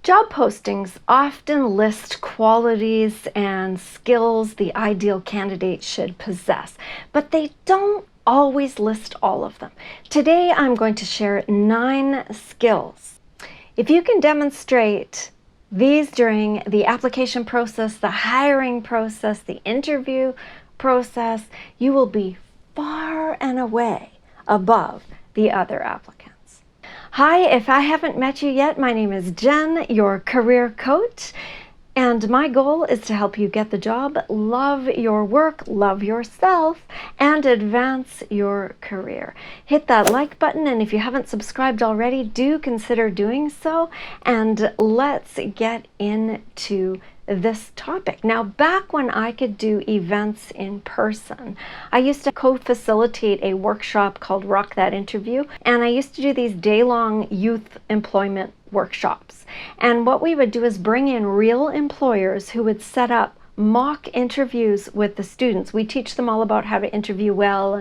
Job postings often list qualities and skills the ideal candidate should possess, but they don't always list all of them. Today, I'm going to share 9 skills. If you can demonstrate these during the application process, the hiring process, the interview process, you will be far and away above the other applicants. Hi, if I haven't met you yet, my name is Jen, your career coach, and my goal is to help you get the job, love your work, love yourself, and advance your career. Hit that like button, and if you haven't subscribed already, do consider doing so, and let's get into this topic. Now, back when I could do events in person, I used to co-facilitate a workshop called Rock That Interview, and I used to do these day-long youth employment workshops. And what we would do is bring in real employers who would set up mock interviews with the students. We teach them all about how to interview well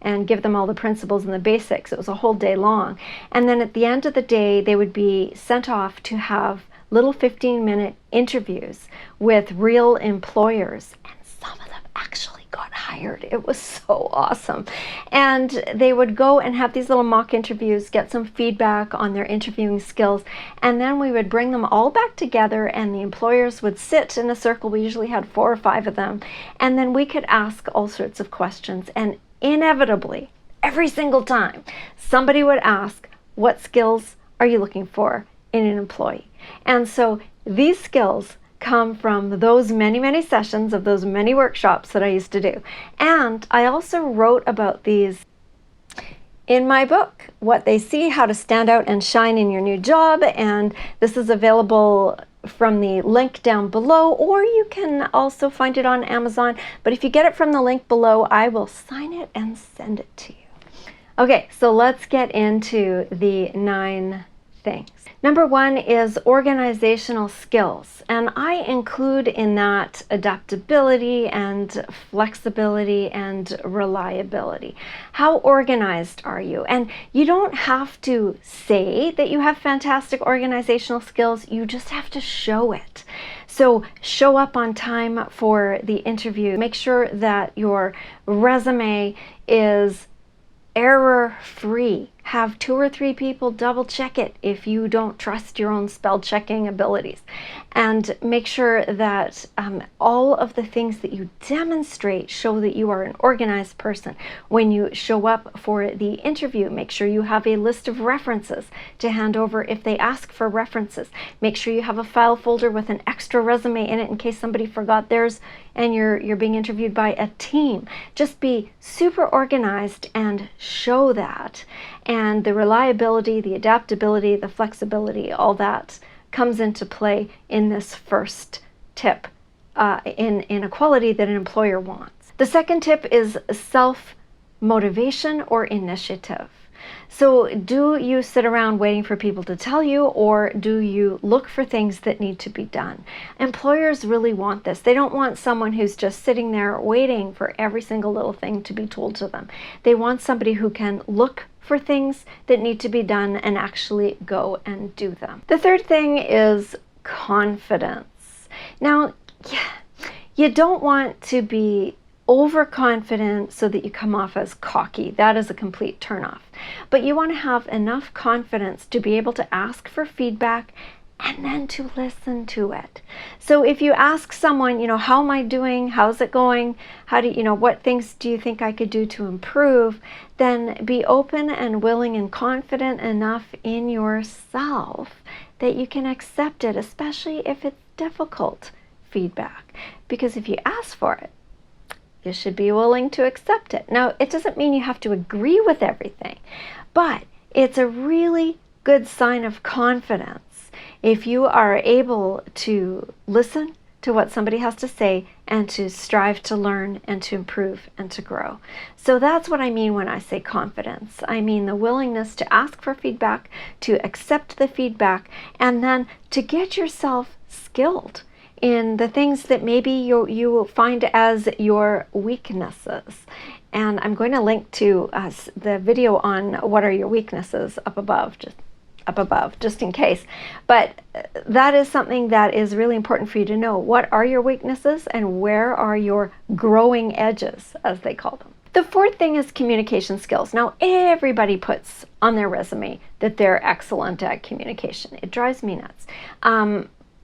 and give them all the principles and the basics. It was a whole day long. And then at the end of the day, they would be sent off to have little 15-minute interviews with real employers, and some of them actually got hired. It was so awesome. And they would go and have these little mock interviews, get some feedback on their interviewing skills, and then we would bring them all back together, and the employers would sit in a circle. We usually had 4 or 5 of them, and then we could ask all sorts of questions. And inevitably, every single time, somebody would ask, what skills are you looking for in an employee? And so these skills come from those many, many sessions of those many workshops that I used to do. And I also wrote about these in my book, What They See, How to Stand Out and Shine in Your New Job. And this is available from the link down below, or you can also find it on Amazon. But if you get it from the link below, I will sign it and send it to you. Okay, so let's get into the 9 things. Number 1 is organizational skills, and I include in that adaptability and flexibility and reliability. How organized are you? And you don't have to say that you have fantastic organizational skills, you just have to show it. So show up on time for the interview. Make sure that your resume is error-free. Have 2 or 3 people double check it if you don't trust your own spell checking abilities. And make sure that all of the things that you demonstrate show that you are an organized person. When you show up for the interview, make sure you have a list of references to hand over if they ask for references. Make sure you have a file folder with an extra resume in it in case somebody forgot theirs and you're being interviewed by a team. Just be super organized and show that. And the reliability, the adaptability, the flexibility, all that comes into play in this first tip, in a quality that an employer wants. The second tip is self-motivation or initiative. So do you sit around waiting for people to tell you, or do you look for things that need to be done? Employers really want this. They don't want someone who's just sitting there waiting for every single little thing to be told to them. They want somebody who can look for things that need to be done and actually go and do them. The third thing is confidence. Now, you don't want to be overconfident so that you come off as cocky. That is a complete turnoff. But you want to have enough confidence to be able to ask for feedback and then to listen to it. So if you ask someone, how am I doing? How's it going? How do what things do you think I could do to improve? Then be open and willing and confident enough in yourself that you can accept it, especially if it's difficult feedback. Because if you ask for it, you should be willing to accept it. Now, it doesn't mean you have to agree with everything, but it's a really good sign of confidence if you are able to listen to what somebody has to say and to strive to learn and to improve and to grow. So that's what I mean when I say confidence. I mean the willingness to ask for feedback, to accept the feedback, and then to get yourself skilled in the things that maybe you find as your weaknesses. And I'm going to link to the video on what are your weaknesses up above. Just up above, just in case. But that is something that is really important for you to know. What are your weaknesses and where are your growing edges, as they call them? The fourth thing is communication skills. Now, everybody puts on their resume that they're excellent at communication. It drives me nuts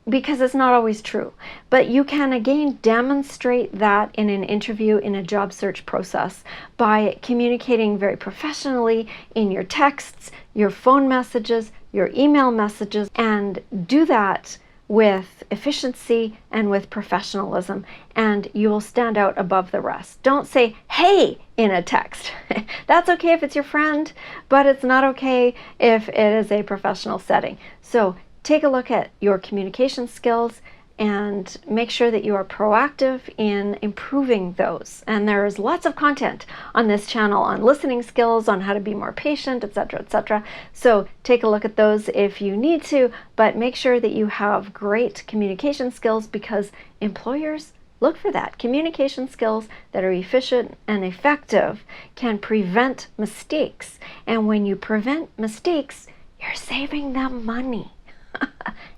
because it's not always true. But you can, again, demonstrate that in an interview, in a job search process, by communicating very professionally in your texts, your phone messages, your email messages, and do that with efficiency and with professionalism, and you will stand out above the rest. Don't say, hey, in a text. That's okay if it's your friend, but it's not okay if it is a professional setting. So take a look at your communication skills and make sure that you are proactive in improving those. And there's lots of content on this channel on listening skills, on how to be more patient, etc., etc. So take a look at those if you need to, but make sure that you have great communication skills, because employers look for that. Communication skills that are efficient and effective can prevent mistakes. And when you prevent mistakes, you're saving them money.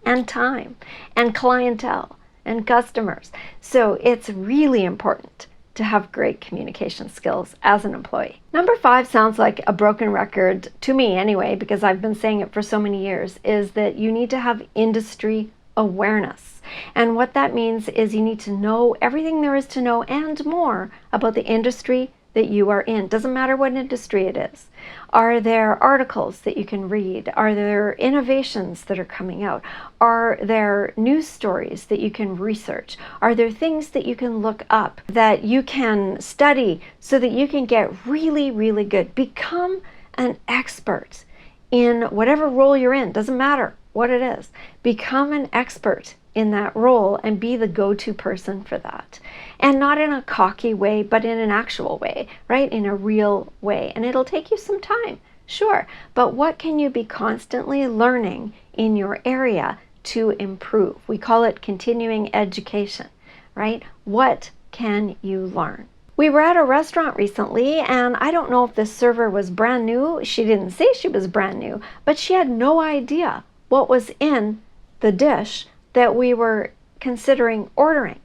And time and clientele and customers. So it's really important to have great communication skills as an employee. Number 5 sounds like a broken record to me anyway, because I've been saying it for so many years, is that you need to have industry awareness. And what that means is you need to know everything there is to know and more about the industry that you are in. Doesn't matter what industry it is. Are there articles that you can read? Are there innovations that are coming out? Are there news stories that you can research? Are there things that you can look up, that you can study so that you can get really, really good? Become an expert in whatever role you're in. Doesn't matter what it is. Become an expert in that role and be the go-to person for that. And not in a cocky way, but in an actual way, right? In a real way. And it'll take you some time, sure. But what can you be constantly learning in your area to improve? We call it continuing education, right? What can you learn? We were at a restaurant recently, and I don't know if this server was brand new. She didn't say she was brand new, but she had no idea what was in the dish that we were considering ordering.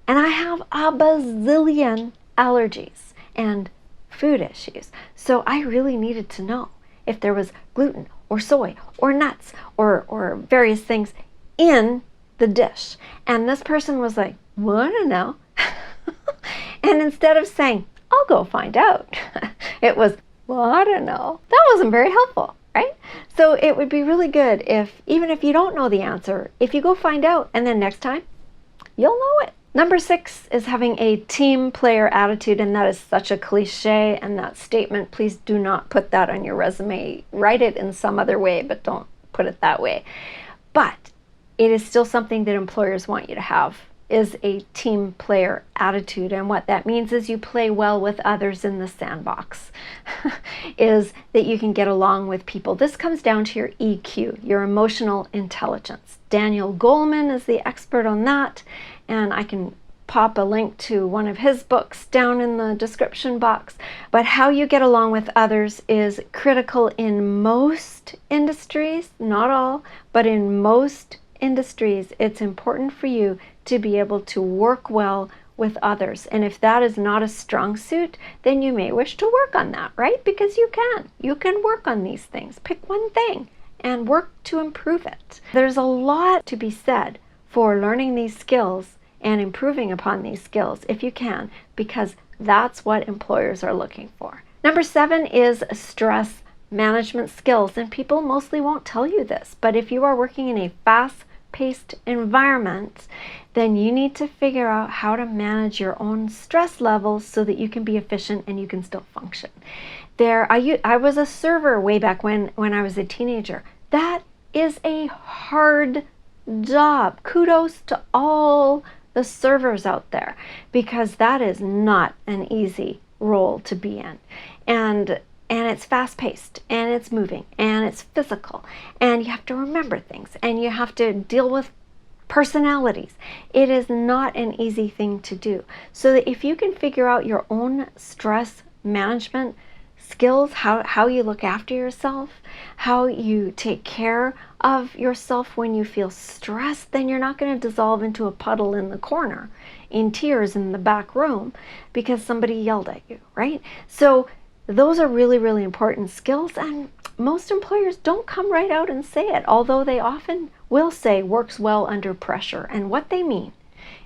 And I have a bazillion allergies and food issues. So I really needed to know if there was gluten or soy or nuts or various things in the dish. And this person was like, well, I don't know. And instead of saying, I'll go find out, it was, well, I don't know. That wasn't very helpful. Right? So it would be really good if, even if you don't know the answer, if you go find out, and then next time, you'll know it. Number 6 is having a team player attitude, and that is such a cliche, and that statement, please do not put that on your resume. Write it in some other way, but don't put it that way. But it is still something that employers want you to have, is a team player attitude. And what that means is you play well with others in the sandbox, is that you can get along with people. This comes down to your EQ, your emotional intelligence. Daniel Goleman is the expert on that, and I can pop a link to one of his books down in the description box. But how you get along with others is critical in most industries, not all, but in most industries. It's important for you to be able to work well with others. And if that is not a strong suit, then you may wish to work on that, right? Because you can work on these things. Pick one thing and work to improve it. There's a lot to be said for learning these skills and improving upon these skills if you can, because that's what employers are looking for. Number 7 is stress management skills, and people mostly won't tell you this, but if you are working in a fast-paced environment, then you need to figure out how to manage your own stress levels so that you can be efficient and you can still function. I was a server way back when I was a teenager. That is a hard job. Kudos to all the servers out there, because that is not an easy role to be in. And it's fast-paced, and it's moving, and it's physical, and you have to remember things, and you have to deal with personalities. It is not an easy thing to do. So that if you can figure out your own stress management skills, how you look after yourself, how you take care of yourself when you feel stressed, then you're not going to dissolve into a puddle in the corner in tears in the back room because somebody yelled at you, right? So those are really, really important skills, and most employers don't come right out and say it, although they often will say works well under pressure. And what they mean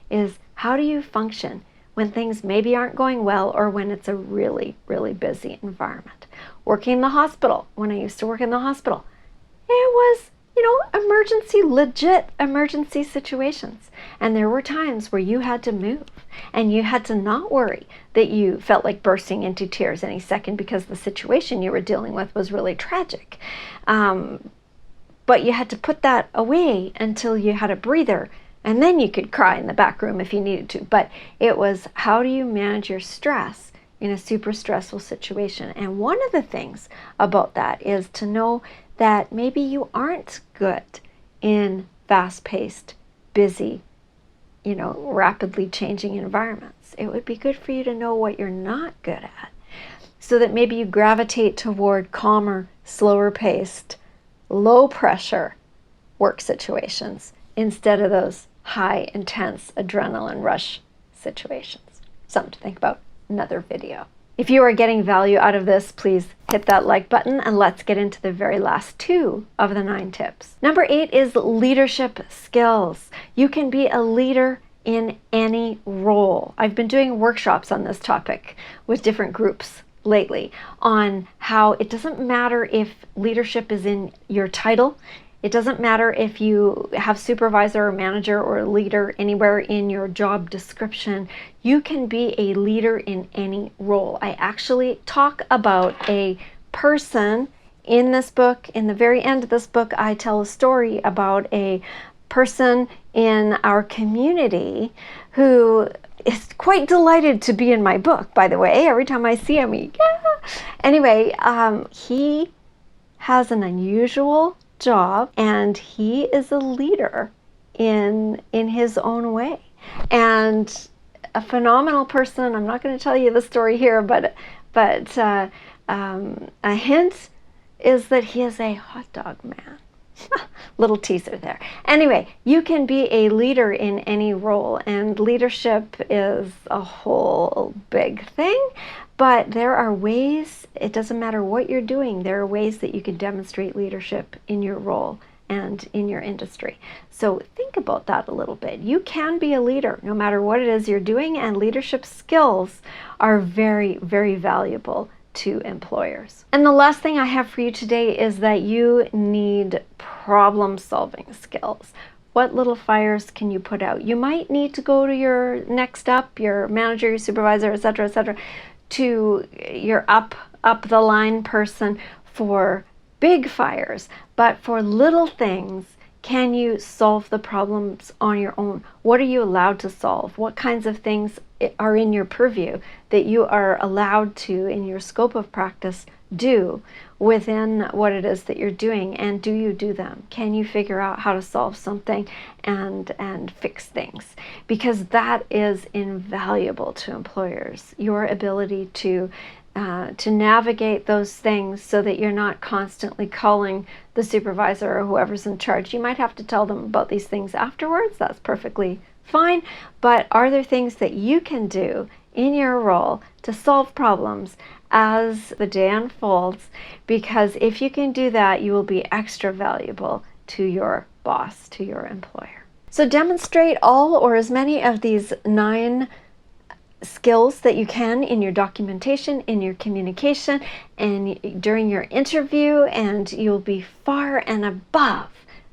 is, how do you function when things maybe aren't going well or when it's a really, really busy environment? Working in the hospital, when I used to work in the hospital, it was, legit emergency situations. And there were times where you had to move and you had to not worry that you felt like bursting into tears any second because the situation you were dealing with was really tragic. But you had to put that away until you had a breather, and then you could cry in the back room if you needed to. But it was, how do you manage your stress in a super stressful situation? And one of the things about that is to know that maybe you aren't good in fast-paced, busy, rapidly changing environments. It would be good for you to know what you're not good at, so that maybe you gravitate toward calmer, slower-paced, low-pressure work situations instead of those high, intense adrenaline rush situations. Something to think about. Another video. If you are getting value out of this, please hit that like button, and let's get into the very last 2 of the 9 tips. Number 8 is leadership skills. You can be a leader in any role. I've been doing workshops on this topic with different groups lately on how it doesn't matter if leadership is in your title. It doesn't matter if you have supervisor or manager or leader anywhere in your job description. You can be a leader in any role. I actually talk about a person in this book. In the very end of this book, I tell a story about a person in our community who is quite delighted to be in my book, by the way. Every time I see him, yeah. Anyway, he has an unusual job, and he is a leader in his own way, and a phenomenal person. I'm not going to tell you the story here, but a hint is that he is a hot dog man. Little teaser there. Anyway, you can be a leader in any role, and leadership is a whole big thing. But there are ways, it doesn't matter what you're doing, there are ways that you can demonstrate leadership in your role and in your industry. So think about that a little bit. You can be a leader no matter what it is you're doing, and leadership skills are very, very valuable to employers. And the last thing I have for you today is that you need problem-solving skills. What little fires can you put out? You might need to go to your next up, your manager, your supervisor, etc., to your up the line person for big fires. But for little things, can you solve the problems on your own? What are you allowed to solve? What kinds of things are in your purview that you are allowed to, in your scope of practice, do within what it is that you're doing? And do you do them? Can you figure out how to solve something and fix things? Because that is invaluable to employers. Your ability to navigate those things so that you're not constantly calling the supervisor or whoever's in charge. You might have to tell them about these things afterwards. That's perfectly fine. But are there things that you can do in your role to solve problems as the day unfolds? Because if you can do that, you will be extra valuable to your boss, to your employer. So demonstrate all or as many of these 9 skills that you can in your documentation, in your communication, and during your interview, and you'll be far and above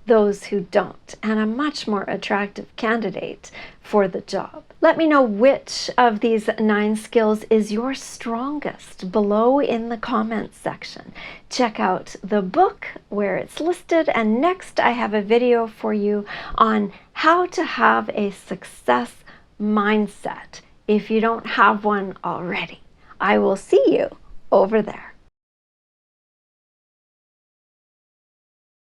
those who don't, and a much more attractive candidate for the job. Let me know which of these 9 skills is your strongest below in the comments section. Check out the book where it's listed, and next I have a video for you on how to have a success mindset if you don't have one already. I will see you over there.